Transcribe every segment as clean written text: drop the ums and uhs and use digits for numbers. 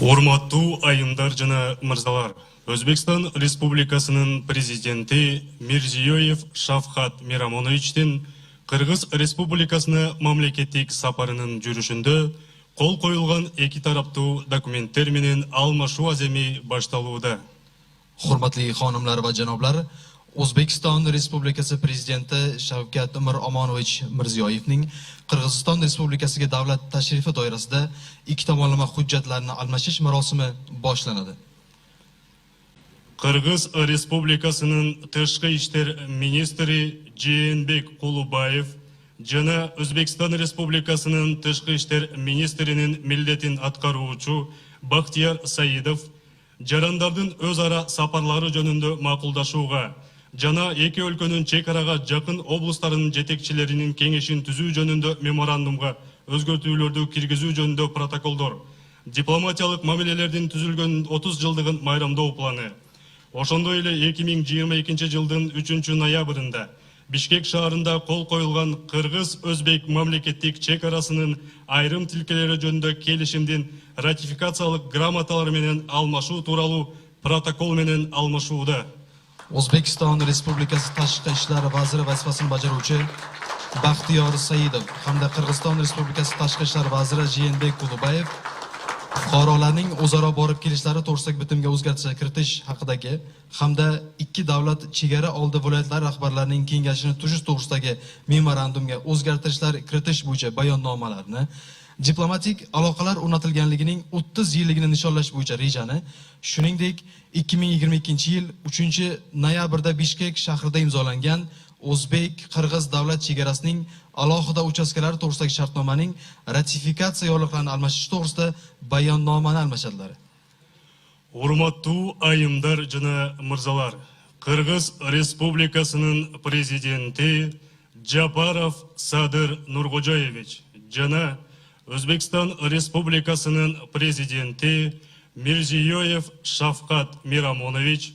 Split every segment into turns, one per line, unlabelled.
Урматтуу айымдар жана мырзалар, Өзбекстан Республикасынын президенти Мирзиёев Шавхат Мирамоновичтин Кыргыз Республикасына мамлекеттик сапарынын жүрүшүндө кол коюлган эки тараптуу документтер менен алмашуу аземи башталууда.
Hurmatli xonimlar va janoblar, O'zbekiston Respublikasi Prezidenti Shavkat Miromonovich Mirziyoyevning Qirg'iziston Respublikasiga davlat tashrifi doirasida ikki tomonlama hujjatlarni almashish marosimi boshlanadi.
Кыргыз Республикасынын тышкы иштер министри Жээнбек Кулубаев жана Өзбекстан Республикасынын тышкы иштер министринин милдетин аткаруучу Бактияр Саидов жарандардын өз ара сапарлары жөнүндө макулдашууга жана эки өлкөнүн чек арага жакын облустарынын жетекчилеринин кеңешин түзүү жөнүндө меморандумга өзгөртүүлөрдү киргизүү жөнүндө протоколдор, дипломатиялык мамилелердин түзүлгөн 30 жылдыгын майрамдоо планы. Ошондой эле 2022 жылдын 3 ноябрында Бишкек шаарында кол коюлган Кыргыз-Өзбек мамлекеттик чек арасынын айрым тилкелери жөнүндө келишимдин ратификациялык грамоталары менен алмашуу тууралуу протокол менен алмашууда.
O'zbekiston Respublikasi Tashqi ishlar vaziri vazifasini bajaruvchi Baxtiyor Saidov hamda Qirg'iziston Respublikasi Tashqi ishlar vaziri Jeenbek Kulubayev fuqarolarning o'zaro borib kelishlari to'g'risidagi bitimga o'zgartishlar kiritish haqidagi hamda ikki davlat chegara oldi viloyatlari rahbarlarining kengashini tuzish to'g'risidagi memorandumga o'zgartirishlar kiritish bo'yicha bayonnomalarni, diplomatik aloqalar o'rnatilganligining 30 yilligini nishonlash bo'yicha rejani, shuningdek 2022 yil 3 noyabrda Bishkek shahrida imzolangan O'zbek-Qirg'iz davlat chegarasining alohida uchastkalari to'g'risidagi shartnomaning ratifikatsiya yorliqlarini almashish to'g'risida bayonnomani almashadilar.
Урматтуу айымдар жана мырзалар, Кыргыз Республикасынын президенти Жапаров Садыр Нургожаевич жана Өзбекстан Республикасынын президенти Мирзиёев Шавкат Мирамонович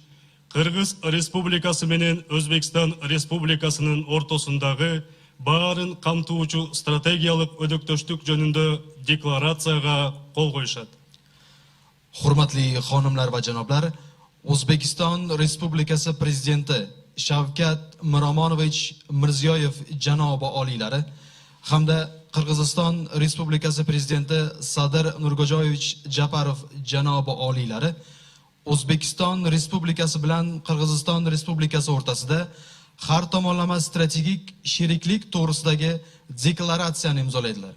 Кыргыз Республикасы менен Өзбекстан Республикасынын ортосундагы баарын камтуучу стратегиялык өдөктөштүк жөнүндө декларацияга кол коюшат.
Hurmatli xonimlar va janoblar, O'zbekiston Respublikasi Prezidenti Shavkat Miromonovich Mirziyoyev janobi oliylari hamda Qirg'iziston Respublikasi Prezidenti Sadir Nurgo'joyevich Japarov janobi oliylari O'zbekiston Respublikasi bilan Qirg'iziston Respublikasi o'rtasida har tomonlama strategik sheriklik to'g'risidagi deklaratsiyani imzolaydilar.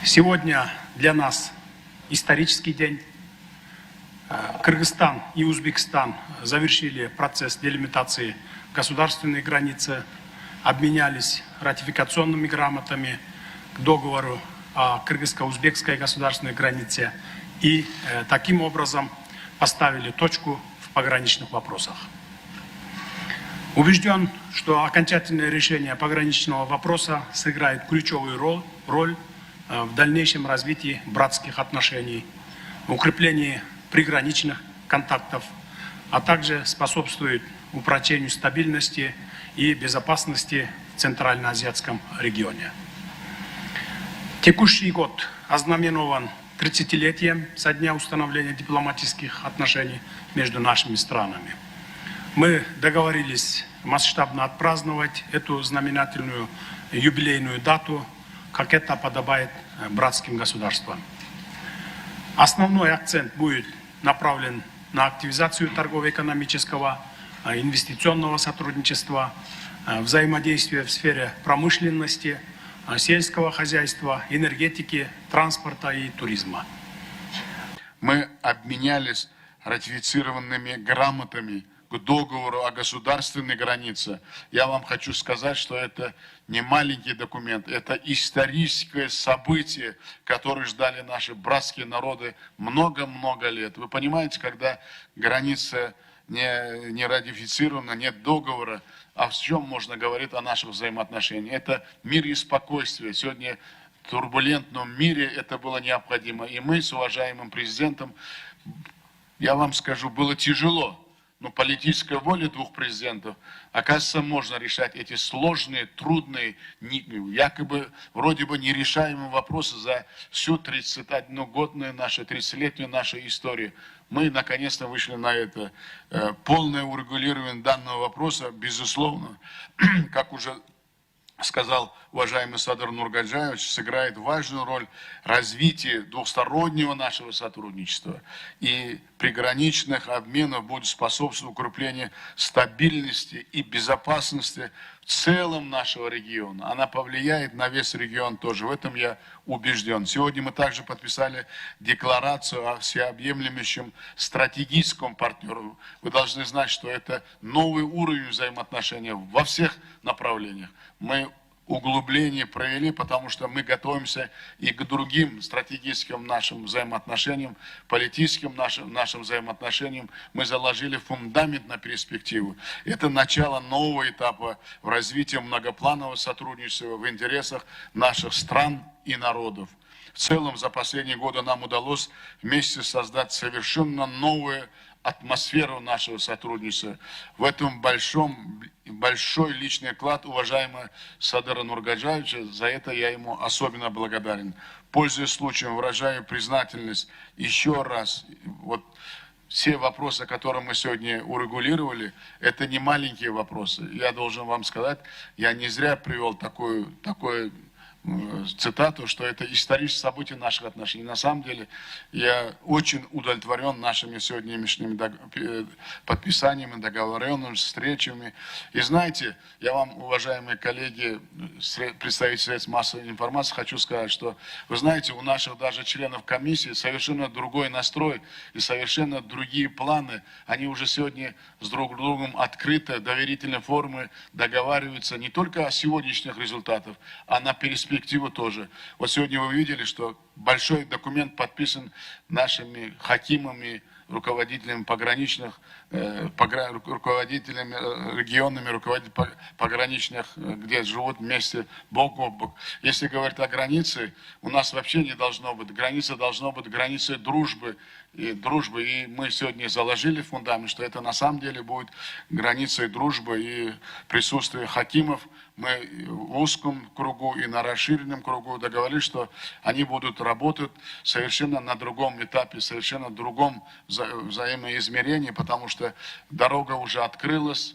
Сегодня для нас исторический день. Кыргызстан и Узбекистан завершили процесс делимитации государственной границы, обменялись ратификационными грамотами к договору о кыргызско-узбекской государственной границе и таким образом поставили точку в пограничных вопросах. Убежден, что окончательное решение пограничного вопроса сыграет ключевую роль в дальнейшем развитии братских отношений, в укреплении приграничных контактов, а также способствует упрочению стабильности и безопасности в Центральноазиатском регионе. Текущий год ознаменован 30-летием со дня установления дипломатических отношений между нашими странами. Мы договорились масштабно отпраздновать эту знаменательную юбилейную дату, как это подобает братским государствам. Основной акцент будет направлен на активизацию торгово-экономического, инвестиционного сотрудничества, взаимодействия в сфере промышленности, сельского хозяйства, энергетики, транспорта и туризма.
Мы обменялись ратифицированными грамотами к договору о государственной границе. Я вам хочу сказать, что это не маленький документ, это историческое событие, которое ждали наши братские народы много-много лет. Вы понимаете, когда граница не ратифицирована, нет договора, а в чем можно говорить о наших взаимоотношениях? Это мир и спокойствие. Сегодня турбулентном мире это было необходимо. И мы с уважаемым президентом, я вам скажу, было тяжело. Но политическая воля двух президентов, оказывается, можно решать эти сложные, трудные, якобы вроде бы нерешаемые вопросы за всю 31-годную нашу, 30-летнюю нашу историю. Мы наконец-то вышли на это. Полное урегулирование данного вопроса, безусловно, как уже сказал уважаемый Садыр Нургаджаевич, сыграет важную роль в развитии двухстороннего нашего сотрудничества и приграничных обменов, будет способствовать укреплению стабильности и безопасности в целом нашего региона. Она повлияет на весь регион тоже, в этом я убежден. Сегодня мы также подписали декларацию о всеобъемлющем стратегическом партнере. Вы должны знать, что это новый уровень взаимоотношений во всех направлениях. Мы углубление провели, потому что мы готовимся и к другим стратегическим нашим взаимоотношениям, политическим нашим взаимоотношениям. Мы заложили фундамент на перспективу. Это начало нового этапа в развитии многопланового сотрудничества в интересах наших стран и народов. В целом, за последние годы нам удалось вместе создать совершенно новую атмосферу нашего сотрудничества. В этом большой личный вклад уважаемого Садыра Нургаджаевича. За это я ему особенно благодарен. Пользуясь случаем, выражаю признательность еще раз. Вот все вопросы, которые мы сегодня урегулировали, это не маленькие вопросы. Я должен вам сказать, я не зря привел такую цитату, что это историческое событие наших отношений. На самом деле, я очень удовлетворен нашими сегодняшними подписаниями, договоренными встречами. И знаете, я вам, уважаемые коллеги, представители средств массовой информации, хочу сказать, что, вы знаете, у наших даже членов комиссии совершенно другой настрой и совершенно другие планы. Они уже сегодня с друг другом открыто, доверительной формы договариваются не только о сегодняшних результатах, а на перспективу тоже. Вот сегодня вы видели, что большой документ подписан нашими хакимами, руководителями пограничных, руководителями регионами, руководителями пограничных, где живут вместе бок о бок. Если говорить о границе, у нас вообще не должно быть. Граница должна быть границей дружбы. И мы сегодня заложили фундамент, что это на самом деле будет границей дружбы и присутствие хакимов. Мы в узком кругу и на расширенном кругу договорились, что они будут работать совершенно на другом этапе, совершенно другом взаимоизмерении, потому что дорога уже открылась.